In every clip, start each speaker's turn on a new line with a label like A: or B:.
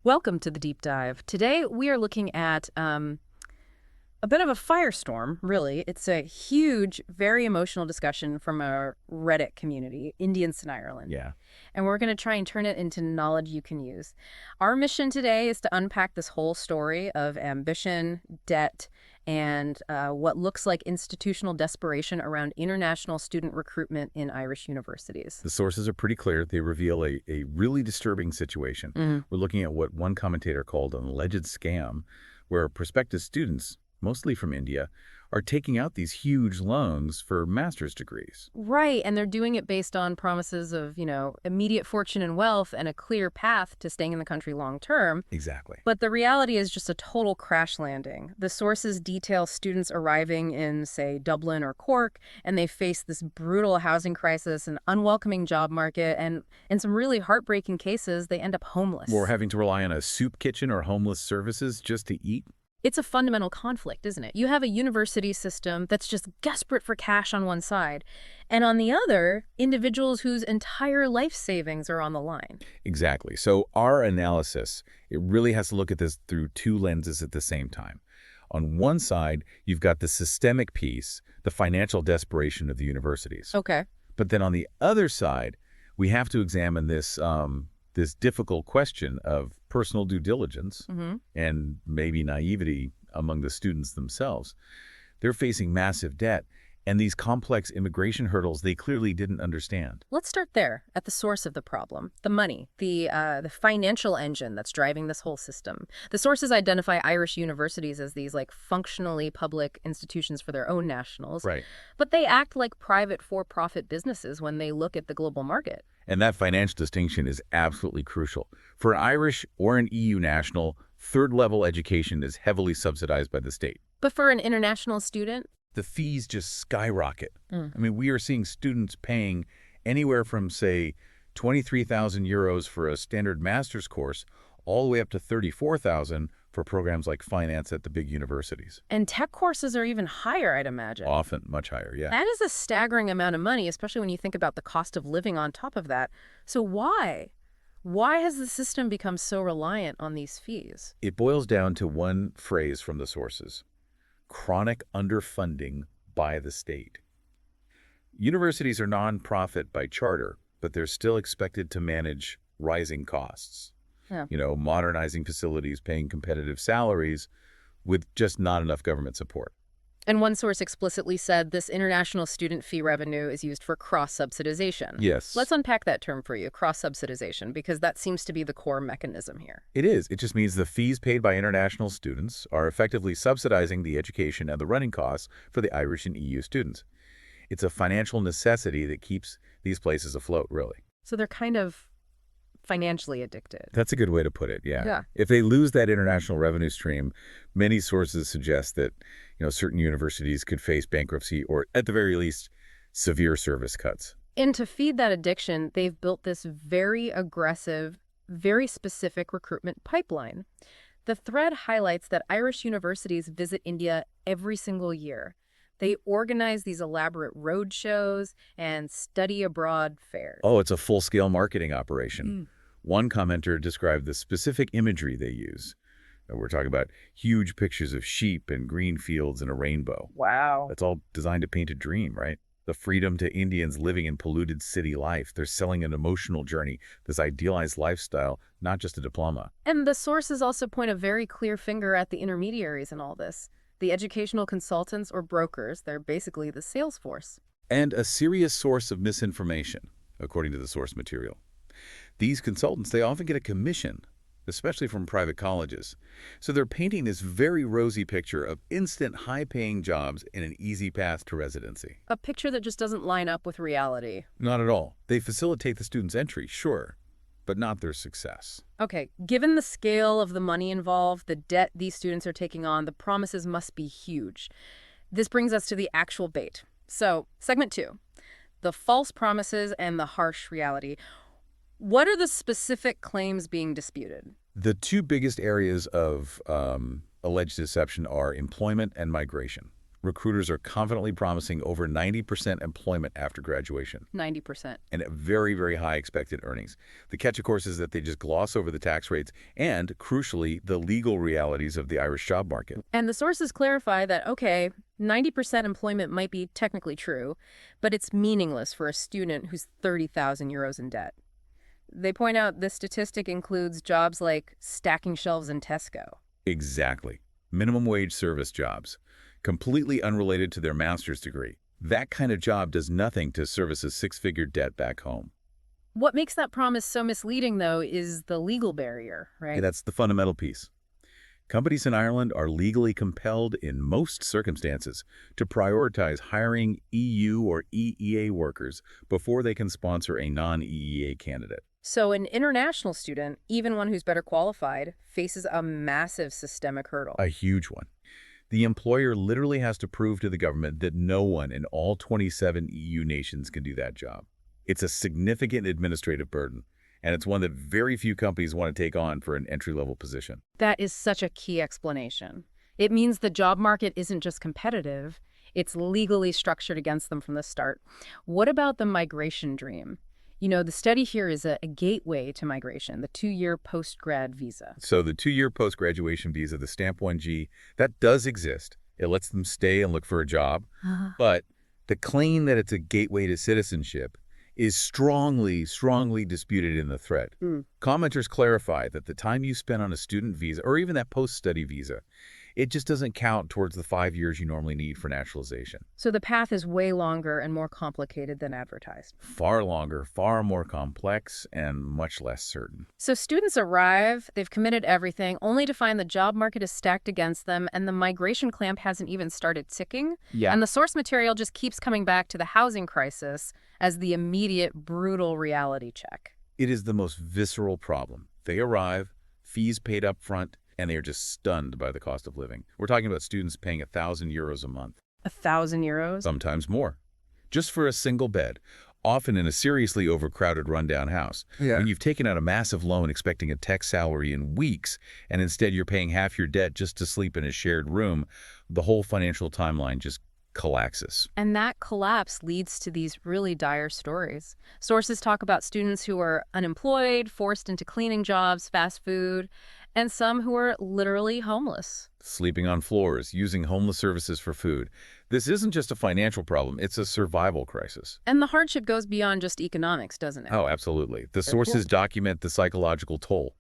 A: Welcome to the deep dive. Today we are looking at a bit of a firestorm, really. It's a huge, very emotional discussion from a Reddit community, Indians in Ireland.
B: Yeah.
A: And we're going to try and turn it into knowledge you can use. Our mission today is to unpack this whole story of ambition, debt, and what looks like institutional desperation around international student recruitment in Irish universities.
B: The sources are pretty clear. They reveal a really disturbing situation. We're looking at what one commentator called an alleged scam, where prospective students, mostly from India, are taking out these huge loans for master's degrees.
A: Right, and they're doing it based on promises of, immediate fortune and wealth and a clear path to staying in the country long term.
B: Exactly.
A: But the reality is just a total crash landing. The sources detail students arriving in, say, Dublin or Cork, and they face this brutal housing crisis, an unwelcoming job market, and in some really heartbreaking cases, they end up homeless.
B: Or having to rely on a soup kitchen or homeless services just to eat.
A: It's a fundamental conflict, isn't it? You have a university system that's just desperate for cash on one side, and on the other, individuals whose entire life savings are on the line.
B: Exactly. So our analysis, it really has to look at this through two lenses at the same time. On one side, you've got the systemic piece, the financial desperation of the universities.
A: Okay.
B: But then on the other side, we have to examine this difficult question of personal due diligence and maybe naivety among the students themselves. They're facing massive debt, and these complex immigration hurdles they clearly didn't understand.
A: Let's start there, at the source of the problem, the money, the financial engine that's driving this whole system. The sources identify Irish universities as these functionally public institutions for their own nationals,
B: Right.
A: but they act like private for-profit businesses when they look at the global market.
B: And that financial distinction is absolutely crucial. For an Irish or an EU national, third-level education is heavily subsidized by the state.
A: But for an international student,
B: The fees just skyrocket. I mean, we are seeing students paying anywhere from, say, 23,000 euros for a standard master's course all the way up to 34,000 for programs like finance at the big universities.
A: and tech courses are even higher, I'd imagine.
B: Often much higher, yeah.
A: That is a staggering amount of money, especially when you think about the cost of living on top of that. So why? Why has the system become so reliant on these fees?
B: It boils down to one phrase from the sources: chronic underfunding by the state. Universities are nonprofit by charter, but they're still expected to manage rising costs.
A: Yeah.
B: Modernizing facilities, paying competitive salaries with just not enough government support.
A: And one source explicitly said this international student fee revenue is used for cross-subsidization.
B: Yes.
A: Let's unpack that term for you, cross-subsidization, because that seems to be the core mechanism here.
B: It is. It just means the fees paid by international students are effectively subsidizing the education and the running costs for the Irish and EU students. It's a financial necessity that keeps these places afloat, really.
A: So they're kind of financially addicted.
B: That's a good way to put it, yeah.
A: Yeah.
B: If they lose that international revenue stream, many sources suggest that, certain universities could face bankruptcy or, at the very least, severe service cuts.
A: And to feed that addiction, they've built this very aggressive, very specific recruitment pipeline. The thread highlights that Irish universities visit India every single year. They organize these elaborate road shows and study abroad fairs.
B: Oh, it's a full-scale marketing operation. One commenter described the specific imagery they use. We're talking about huge pictures of sheep and green fields and a rainbow.
A: Wow.
B: That's all designed to paint a dream, right? The freedom to Indians living in polluted city life. They're selling an emotional journey, this idealized lifestyle, not just a diploma.
A: And the sources also point a very clear finger at the intermediaries in all this. The educational consultants or brokers, they're basically the sales force.
B: And a serious source of misinformation, according to the source material. These consultants, they often get a commission, especially from private colleges. So they're painting this very rosy picture of instant high-paying jobs and an easy path to residency.
A: A picture that just doesn't line up with reality.
B: Not at all. They facilitate the student's entry, sure, but not their success.
A: Okay, given the scale of the money involved, the debt these students are taking on, the promises must be huge. This brings us to the actual bait. So, segment 2, the false promises and the harsh reality. What are the specific claims being disputed?
B: The two biggest areas of alleged deception are employment and migration. Recruiters are confidently promising over 90% employment after graduation
A: 90%.
B: and very, very high expected earnings. The catch, of course, is that they just gloss over the tax rates and, crucially, the legal realities of the Irish job market.
A: And the sources clarify that, okay, 90% employment might be technically true, but it's meaningless for a student who's 30,000 euros in debt. They point out this statistic includes jobs like stacking shelves in Tesco.
B: Exactly. Minimum wage service jobs, completely unrelated to their master's degree. That kind of job does nothing to service a six-figure debt back home.
A: What makes that promise so misleading, though, is the legal barrier,
B: Okay,
A: right?
B: that's the fundamental piece. Companies in Ireland are legally compelled in most circumstances to prioritize hiring EU or EEA workers before they can sponsor a non-EEA candidate.
A: So an international student, even one who's better qualified, faces a massive systemic hurdle.
B: A huge one. The employer literally has to prove to the government that no one in all 27 EU nations can do that job. It's a significant administrative burden, and it's one that very few companies want to take on for an entry-level position.
A: That is such a key explanation. It means the job market isn't just competitive, it's legally structured against them from the start. What about the migration dream? You know, the study here is a gateway to migration, the 2-year post-grad visa.
B: So the 2-year post-graduation visa, the Stamp 1G, that does exist. It lets them stay and look for a job. But the claim that it's a gateway to citizenship is strongly, strongly disputed in the thread. Commenters clarify that the time you spend on a student visa, or even that post-study visa, it just doesn't count towards the 5 years you normally need for naturalization.
A: So the path is way longer and more complicated than advertised.
B: Far longer, far more complex, and much less certain.
A: So students arrive, they've committed everything, only to find the job market is stacked against them and the migration clamp hasn't even started ticking.
B: Yeah.
A: And the source material just keeps coming back to the housing crisis as the immediate, brutal reality check.
B: It is the most visceral problem. They arrive, fees paid up front, and they are just stunned by the cost of living. We're talking about students paying 1,000 euros a month.
A: 1,000 euros?
B: Sometimes more. Just for a single bed, often in a seriously overcrowded rundown house.
C: Yeah.
B: When you've taken out a massive loan expecting a tech salary in weeks, and instead you're paying half your debt just to sleep in a shared room, the whole financial timeline just collapses.
A: And that collapse leads to these really dire stories. Sources talk about students who are unemployed, forced into cleaning jobs, fast food, and some who are literally homeless.
B: Sleeping on floors, using homeless services for food. This isn't just a financial problem, it's a survival crisis.
A: And the hardship goes beyond just economics, doesn't it?
B: Oh, absolutely. The sources document the psychological toll.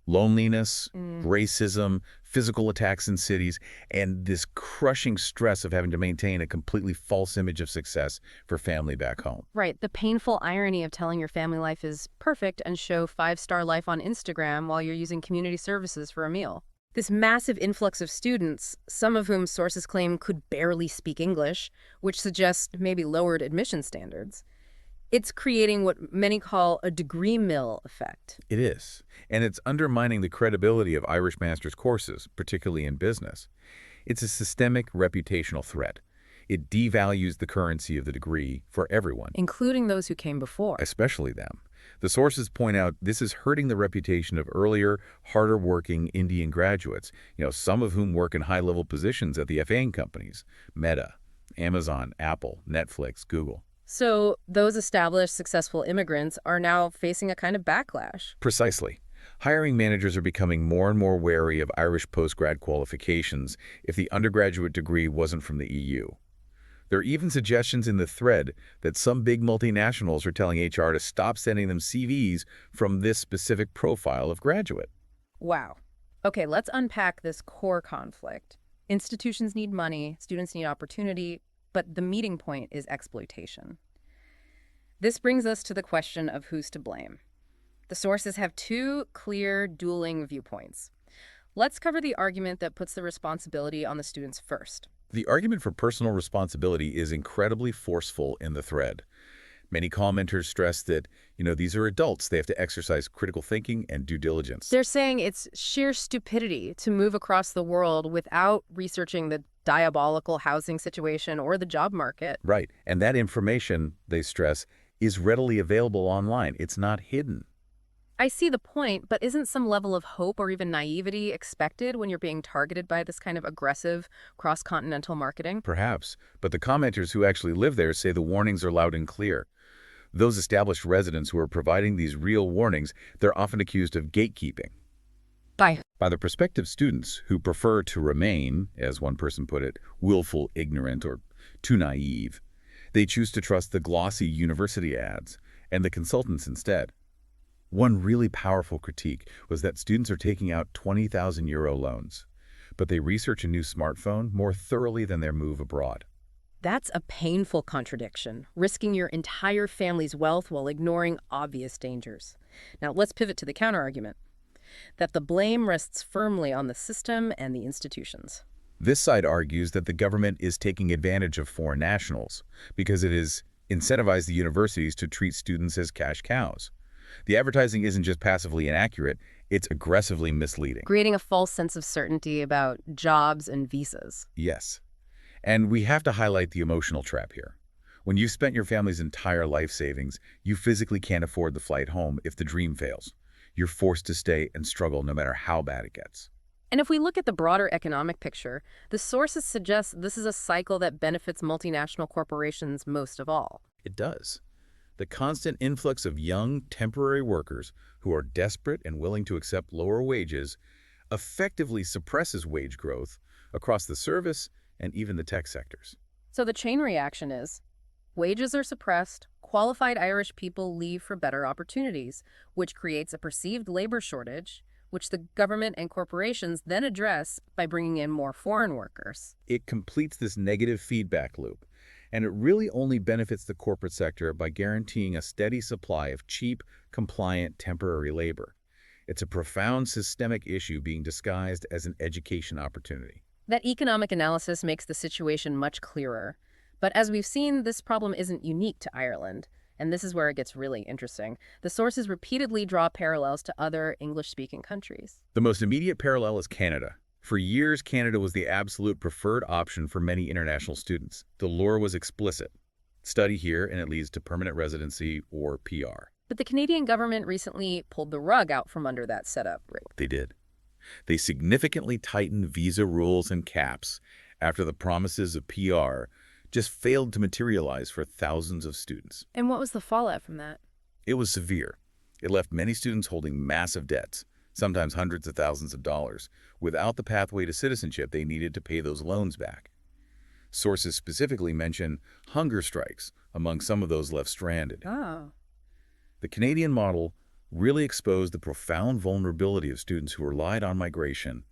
B: Loneliness, racism, physical attacks in cities, and this crushing stress of having to maintain a completely false image of success for family back home.
A: Right, the painful irony of telling your family life is perfect and show 5-star life on Instagram while you're using community services for a meal. This massive influx of students, some of whom sources claim could barely speak English, which suggests maybe lowered admission standards, it's creating what many call a degree mill effect.
B: It is. And it's undermining the credibility of Irish master's courses, particularly in business. It's a systemic reputational threat. It devalues the currency of the degree for everyone,
A: Including those who came before.
B: especially them. The sources point out this is hurting the reputation of earlier, harder-working Indian graduates, some of whom work in high-level positions at the FAANG companies, Meta, Amazon, Apple, Netflix, Google.
A: So those established, successful immigrants are now facing a kind of backlash.
B: Precisely. Hiring managers are becoming more and more wary of Irish postgrad qualifications if the undergraduate degree wasn't from the EU. There are even suggestions in the thread that some big multinationals are telling HR to stop sending them CVs from this specific profile of graduate.
A: Wow. Okay, let's unpack this core conflict. Institutions need money, students need opportunity, but the meeting point is exploitation. This brings us to the question of who's to blame. The sources have two clear, dueling viewpoints. Let's cover the argument that puts the responsibility on the students first.
B: The argument for personal responsibility is incredibly forceful in the thread. Many commenters stress that, these are adults. They have to exercise critical thinking and due diligence.
A: They're saying it's sheer stupidity to move across the world without researching the diabolical housing situation or the job market.
B: Right. And that information, they stress, is readily available online. It's not hidden.
A: I see the point, but isn't some level of hope or even naivety expected when you're being targeted by this kind of aggressive cross-continental marketing?
B: Perhaps, but the commenters who actually live there say the warnings are loud and clear. Those established residents who are providing these real warnings, they're often accused of gatekeeping
A: Bye.
B: by the prospective students who prefer to remain, as one person put it, willful ignorant or too naive. They choose to trust the glossy university ads and the consultants instead. One really powerful critique was that students are taking out €20,000 loans, but they research a new smartphone more thoroughly than their move abroad.
A: That's a painful contradiction, risking your entire family's wealth while ignoring obvious dangers. Now, let's pivot to the counterargument, that the blame rests firmly on the system and the institutions.
B: This side argues that the government is taking advantage of foreign nationals because it has incentivized the universities to treat students as cash cows. The advertising isn't just passively inaccurate, it's aggressively misleading.
A: Creating a false sense of certainty about jobs and visas.
B: Yes. And we have to highlight the emotional trap here. When you've spent your family's entire life savings, you physically can't afford the flight home if the dream fails. You're forced to stay and struggle no matter how bad it gets.
A: And if we look at the broader economic picture, the sources suggest this is a cycle that benefits multinational corporations most of all.
B: It does. The constant influx of young, temporary workers who are desperate and willing to accept lower wages effectively suppresses wage growth across the service and even the tech sectors.
A: So the chain reaction is, wages are suppressed, qualified Irish people leave for better opportunities, which creates a perceived labor shortage, which the government and corporations then address by bringing in more foreign workers.
B: It completes this negative feedback loop, and it really only benefits the corporate sector by guaranteeing a steady supply of cheap, compliant, temporary labor. It's a profound systemic issue being disguised as an education opportunity.
A: That economic analysis makes the situation much clearer. But as we've seen, this problem isn't unique to Ireland. And this is where it gets really interesting. The sources repeatedly draw parallels to other English-speaking countries.
B: The most immediate parallel is Canada. For years, Canada was the absolute preferred option for many international students. The lure was explicit. Study here and it leads to permanent residency or PR.
A: But the Canadian government recently pulled the rug out from under that setup.
B: They did. They significantly tightened visa rules and caps after the promises of PR just failed to materialize for thousands of students.
A: And what was the fallout from that?
B: It was severe. It left many students holding massive debts, sometimes hundreds of thousands of dollars, without the pathway to citizenship they needed to pay those loans back. Sources specifically mention hunger strikes among some of those left stranded.
A: Oh.
B: The Canadian model really exposed the profound vulnerability of students who relied on migration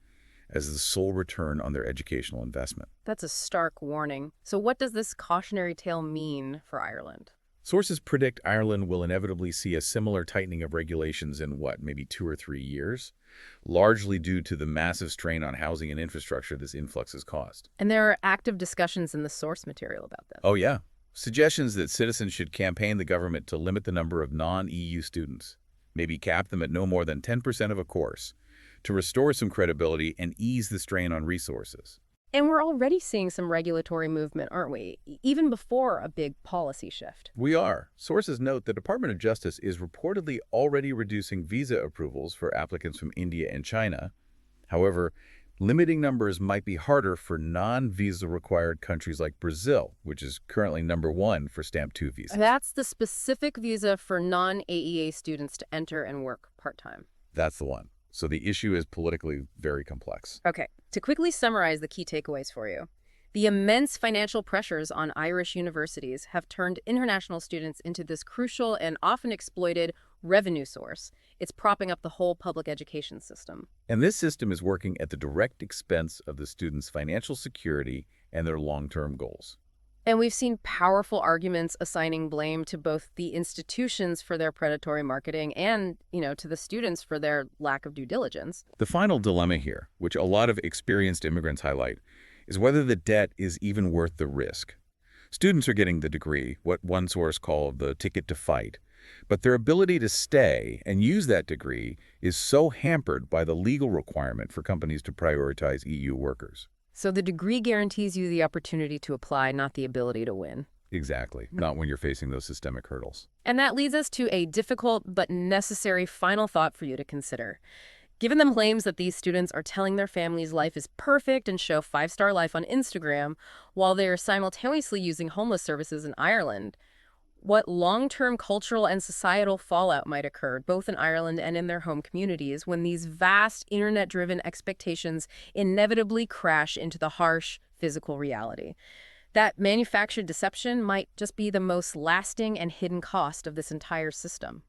B: as the sole return on their educational investment.
A: That's a stark warning. So what does this cautionary tale mean for Ireland?
B: Sources predict Ireland will inevitably see a similar tightening of regulations in, maybe 2 or 3 years, largely due to the massive strain on housing and infrastructure this influx has caused.
A: And there are active discussions in the source material about this.
B: Oh, yeah. Suggestions that citizens should campaign the government to limit the number of non-EU students, maybe cap them at no more than 10% of a course, to restore some credibility and ease the strain on resources.
A: And we're already seeing some regulatory movement, aren't we? Even before a big policy shift.
B: We are. Sources note the Department of Justice is reportedly already reducing visa approvals for applicants from India and China. However, limiting numbers might be harder for non-visa required countries like Brazil, which is currently #1 for Stamp 2 visas.
A: That's the specific visa for non-AEA students to enter and work part-time.
B: That's the one. So the issue is politically very complex.
A: Okay, to quickly summarize the key takeaways for you. The immense financial pressures on Irish universities have turned international students into this crucial and often exploited revenue source. It's propping up the whole public education system.
B: And this system is working at the direct expense of the students' financial security and their long-term goals.
A: And we've seen powerful arguments assigning blame to both the institutions for their predatory marketing and, to the students for their lack of due diligence.
B: The final dilemma here, which a lot of experienced immigrants highlight, is whether the debt is even worth the risk. Students are getting the degree, what one source called the ticket to fight, but their ability to stay and use that degree is so hampered by the legal requirement for companies to prioritize EU workers.
A: So the degree guarantees you the opportunity to apply, not the ability to win.
B: Exactly. Not when you're facing those systemic hurdles.
A: And that leads us to a difficult but necessary final thought for you to consider. Given the claims that these students are telling their families life is perfect and show five-star life on Instagram, while they're simultaneously using homeless services in Ireland, what long-term cultural and societal fallout might occur, both in Ireland and in their home communities, when these vast internet-driven expectations inevitably crash into the harsh physical reality? That manufactured deception might just be the most lasting and hidden cost of this entire system.